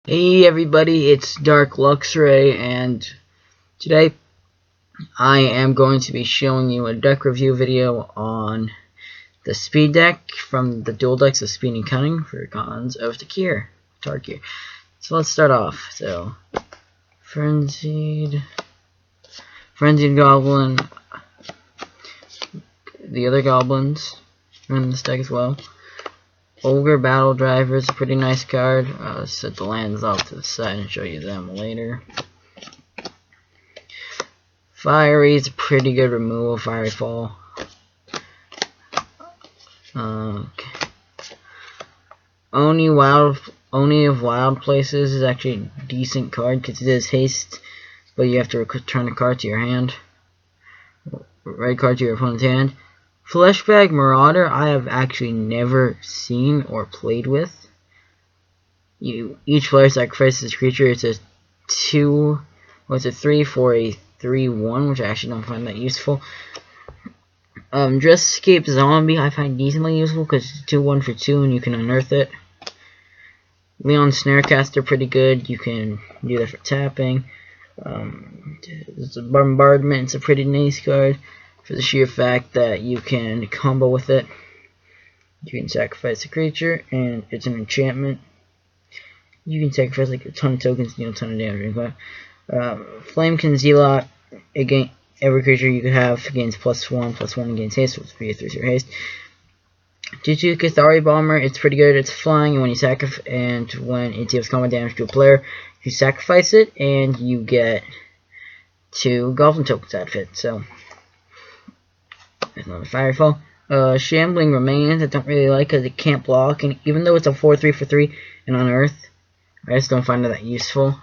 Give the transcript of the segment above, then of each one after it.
Hey everybody, it's Dark Luxray, and today I am going to be showing you a deck review video on the speed deck from the dual decks of Speed and Cunning for Khans of Tarkir. So let's start off. So, Frenzied Goblin, the other goblins are in this deck as well. Ogre Battle Driver is a pretty nice card. Let's set the lands off to the side and show you them later. Fiery is a pretty good removal. Fiery Fall. Okay. Oni of Wild Places is actually a decent card because it is haste, but you have to return a card to your hand. Right card to your opponent's hand. Fleshbag Marauder I have actually never seen or played with. Each player sacrifices a creature. It's a 3 for a 3/1, which I actually don't find that useful. Dress Escape Zombie I find decently useful because it's a 2/1 for 2 and you can unearth it. Leon Snarecaster pretty good. You can do that for tapping. It's a Bombardment. It's a pretty nice card for the sheer fact that you can combo with it. You can sacrifice a creature, and it's an enchantment. You can sacrifice like a ton of tokens, deal a ton of damage. Flamekin Zealot, again, every creature you could have gains +1/+1 against haste, so it's 3/3 haste. 2/2 Cathari Bomber, it's pretty good. It's flying, and when it deals combat damage to a player, you sacrifice it, and you get 2 Goblin tokens out of it. So there's another Firefall. Shambling Remains, I don't really like because it can't block, and even though it's a 3 for 3 and unearth, I just don't find it that useful.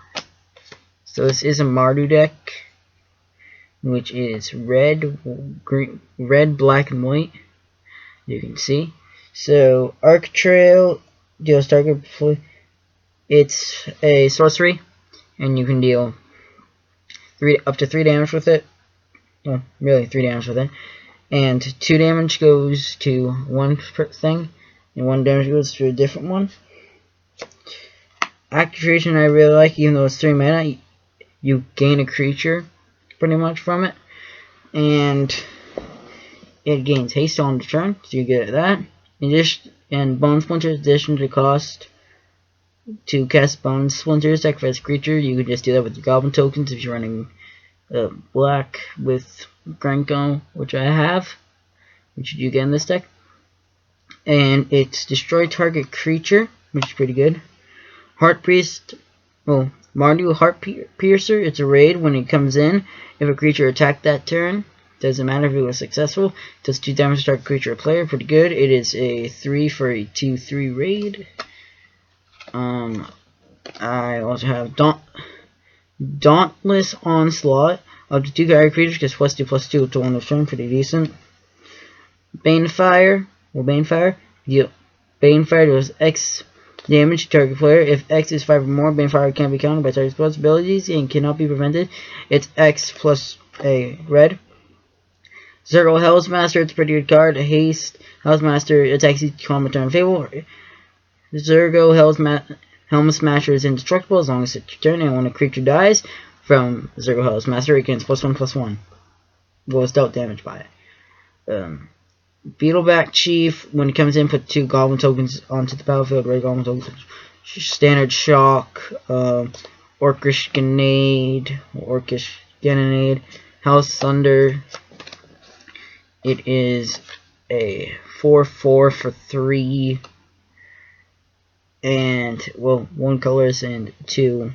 So this is a Mardu deck, which is red, black, and white. You can see. So Arc Trail deals target. It's a sorcery, and you can deal up to 3 damage with it. Well, really 3 damage with it. And 2 damage goes to one thing, and 1 damage goes to a different one. Activation I really like, even though it's 3 mana, you gain a creature pretty much from it, and it gains haste on the turn, so you get that. And Bone Splinters, addition to the cost to cast Bone Splinters, sacrifice a creature. You can just do that with your Goblin tokens if you're running black with Granko, which I have, which you get in this deck. And it's destroy target creature, which is pretty good. Heart Priest, well, Mardu Heart Piercer, it's a raid. When it comes in, if a creature attacked that turn, doesn't matter if it was successful, it does 2 damage to target creature or player, pretty good. It is a 3 for a 2/3 raid. I also have Dauntless Onslaught. Up to 2 target creatures gets +2/+2 to 1 turn, pretty decent. Banefire does X damage to target player. If X is 5 or more, Banefire can't be countered by target's spells abilities and cannot be prevented. It's X plus a red. Zergo Hellsmaster, it's a pretty good card. Haste Hellsmaster attacks each combat turn favorable. Zergo Helmsmasher is indestructible as long as it's your turn, and when a creature dies from Zergo Hellsmaster, it gains +1/+1. Goes dealt damage by it. Beetleback Chief, when it comes in, put 2 Goblin tokens onto the battlefield. Red Goblin tokens. Standard Shock, Orcish Grenade, House Thunder. It is a 4/4 for 3, and, well, 1 colors and 2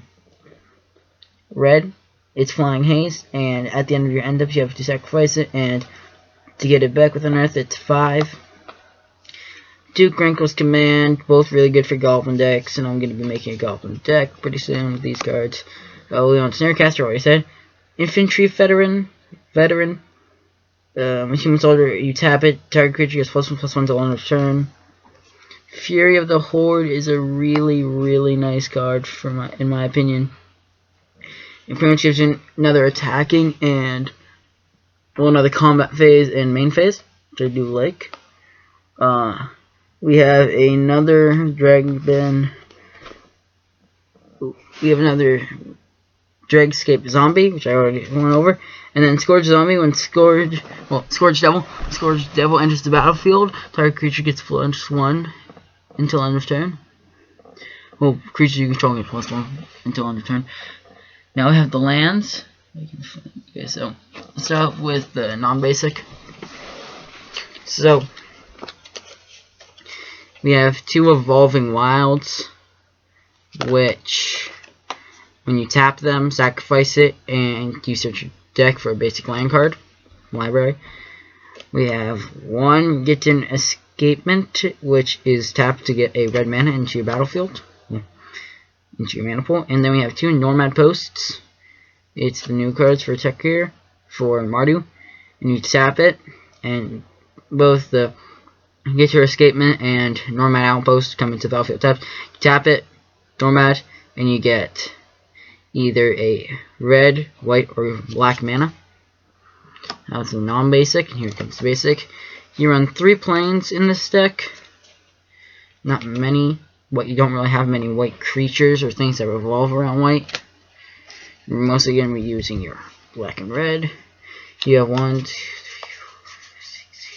red. It's flying haste, and at the end of your end up, you have to sacrifice it, and to get it back with an earth, it's 5. Duke Granko's Command, both really good for Goblin decks, and I'm going to be making a Goblin deck pretty soon with these cards. Leon Snarecaster, already said. Infantry Veteran. Human Soldier, you tap it, target creature gets +1/+1 to 1 turn. Fury of the Horde is a really, really nice card in my opinion. It pretty much gives you another attacking and another combat phase and main phase, which I do like. We have another Dragon we have another Dragscape Zombie, which I already went over, and then Scourge Zombie. When Scourge Devil enters the battlefield, target creature gets +1 until end of turn. Well, creatures you control get +1 until end of turn. Now we have the lands. Okay, so let's start with the non-basic. So we have 2 Evolving Wilds, which when you tap them, sacrifice it, and you search your deck for a basic land card, library. We have 1 Get an Escapement, which is tapped to get a red mana into your battlefield, into your mana pool. And then we have 2 Nomad Posts. It's the new cards for Tarkir, for Mardu. And you tap it, and both the Get Your Escapement and Nomad Outpost come into the battlefield tapped. You tap it, Nomad, and you get either a red, white, or black mana. That's a non-basic, and here comes the basic. You run 3 planes in this deck. Not many, but you don't really have many white creatures or things that revolve around white. You're mostly going to be using your black and red. You have 1, 2, 3, 4, 5, 6,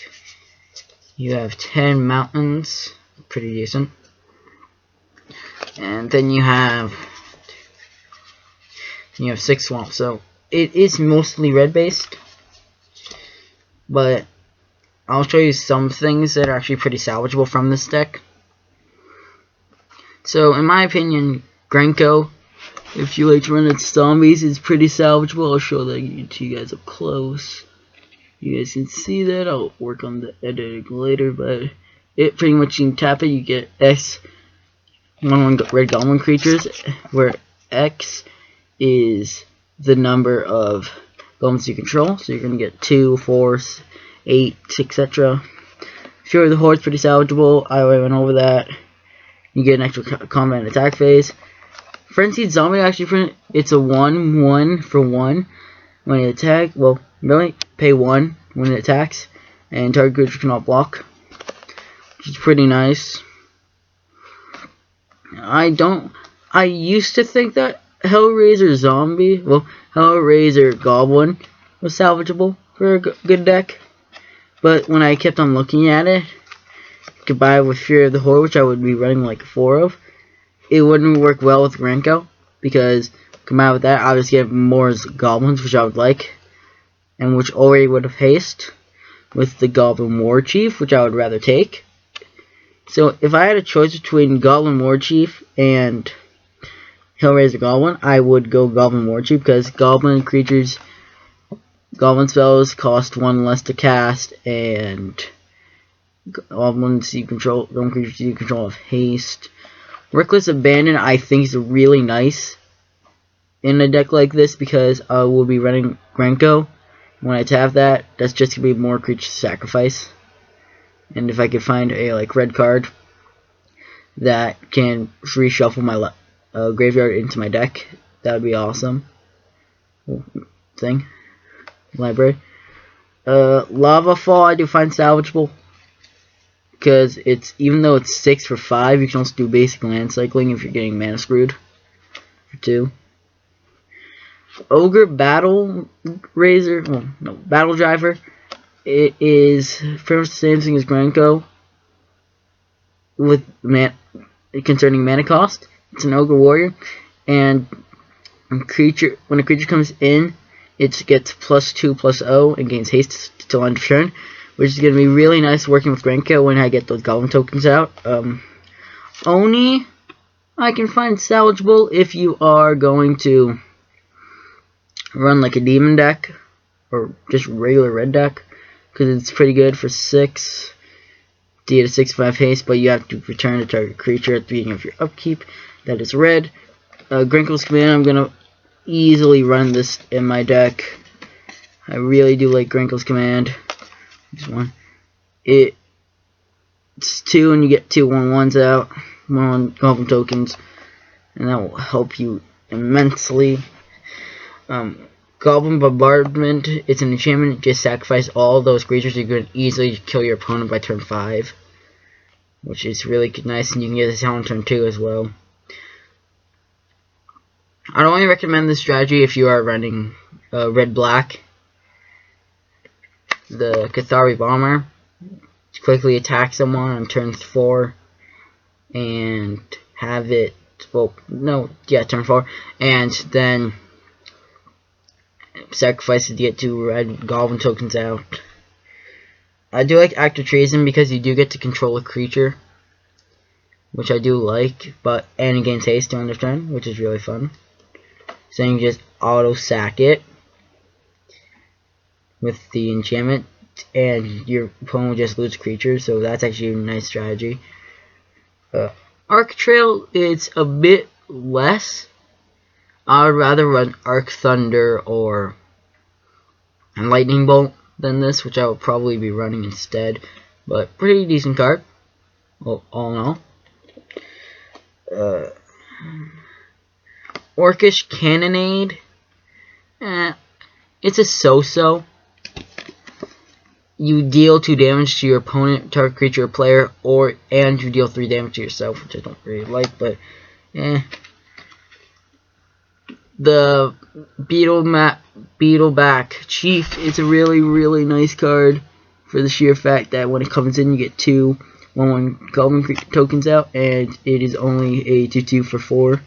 7. You have 10 mountains, pretty decent. And then you have 6 swamps. So it is mostly red based, but I'll show you some things that are actually pretty salvageable from this deck. So in my opinion, Grenko, if you like to run its zombies, is pretty salvageable. I'll show that to you guys up close. You guys can see that. I'll work on the editing later, but it pretty much, you can tap it, you get X 1/1 red goblin creatures, where X is the number of goblins you control. So you're going to get 2, 4, 8, etc. Fury of the Horde is pretty salvageable. I already went over that. You get an extra combat and attack phase. Frenzied Zombie, actually, it's a 1/1 for 1 when it attacks. Well, really, pay 1 when it attacks, and target creature cannot block, which is pretty nice. I used to think that Hellraiser Zombie, well, Hellraiser Goblin was salvageable for a good deck, but when I kept on looking at it, combined with Fury of the Horde, which I would be running like 4 of, it wouldn't work well with Grenko, because combined with that, I would get more goblins, which I would like, and which already would have haste with the Goblin War Chief, which I would rather take. So if I had a choice between Goblin War Chief and Hellraiser Goblin, I would go Goblin War Chief, because Goblin creatures, Goblin spells cost 1 less to cast, and Goblins you control, Goblin creatures you control have haste. Reckless Abandon, I think, is really nice in a deck like this, because I will be running Grenko. When I tap that, that's just going to be more creature sacrifice. And if I could find a red card that can reshuffle my graveyard into my deck, that would be awesome. Library. Lava Fall, I do find salvageable, because it's, even though it's 6 for 5, you can also do basic land cycling if you're getting mana screwed for 2. Ogre Battle Razor, well, no, Battle Driver. It is pretty much the same thing as Grenko with concerning mana cost. It's an Ogre Warrior, and when a creature comes in, it gets +2/+0 and gains haste till end of turn, which is going to be really nice working with Grenko when I get those Goblin tokens out. Oni, I can find salvageable if you are going to run like a demon deck or just regular red deck, because it's pretty good for 6 to get a 6/5 haste, but you have to return a target creature at the beginning of your upkeep. That is red. Grenko's Command, I'm going to easily run this in my deck. I really do like Grenko's Command. This one. It's 2 and you get 2 1/1s out. 1/1 Goblin tokens. And that will help you immensely. Goblin Bombardment, it's an enchantment. Just sacrifice all those creatures. You can easily kill your opponent by turn 5, which is really nice, and you can get this on turn 2 as well. I'd only recommend this strategy if you are running red-black. The Cathari Bomber. Quickly attack someone on turn 4 and have it, well, no, yeah, turn 4, and then sacrifice it to get 2 red Goblin tokens out. I do like Active Treason because you do get to control a creature, which I do like, and it gains haste during their turn, which is really fun. So you can just auto sack it with the enchantment, and your opponent will just lose creatures, so that's actually a nice strategy. Arc Trail, it's a bit less. I would rather run Arc Thunder or Lightning Bolt than this, which I will probably be running instead, but pretty decent card, all in all. Orcish Cannonade, it's a so-so. You deal 2 damage to your opponent, target creature or player, and you deal 3 damage to yourself, which I don't really like, but The Beetleback Chief is a really nice card for the sheer fact that when it comes in you get 2 1/1 Goblin tokens out, and it is only a 2/2 for 4.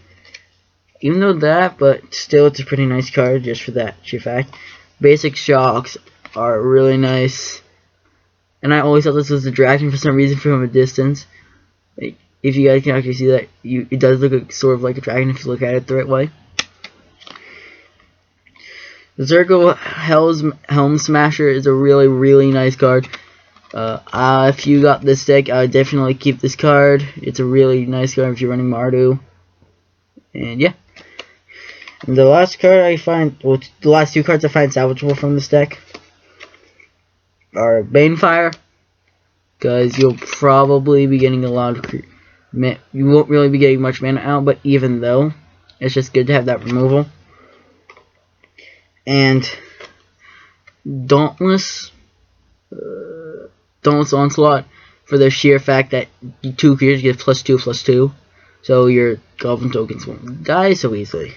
Even though that, but still it's a pretty nice card just for that sheer fact. Basic Shocks are really nice, and I always thought this was a dragon for some reason from a distance. Like, if you guys can actually see that, it does look sort of like a dragon if you look at it the right way. Zergo Helm Smasher is a really nice card. If you got this deck, I would definitely keep this card. It's a really nice card if you're running Mardu. And yeah. And the last card I find, well, the last 2 cards I find salvageable from this deck are Banefire, because you'll probably be getting a lot of, you won't really be getting much mana out, but even though, it's just good to have that removal. And Dauntless Onslaught, for the sheer fact that 2 creatures get +2/+2, so your Goblin tokens won't die so easily.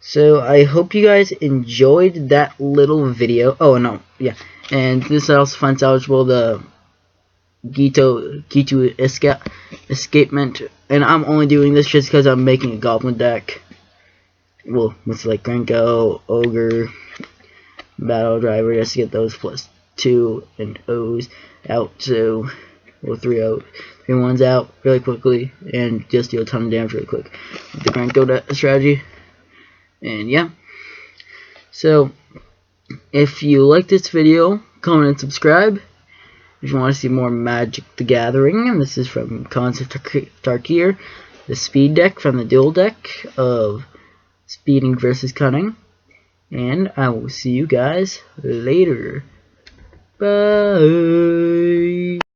So I hope you guys enjoyed that little video. Oh no, yeah, and this I also find salvageable, the Gitu Escapement, and I'm only doing this just because I'm making a Goblin deck. Well, with like Grenko, Ogre, Battle Driver, just to get those +2 and O's out, so, well, 3 1s out really quickly, and just deal a ton of damage really quick with the Grenko strategy. And yeah, so if you like this video, comment and subscribe. If you want to see more Magic the Gathering, and this is from Khans of Tarkir, the speed deck from the dual deck of Speeding versus Cunning. And I will see you guys later. Bye.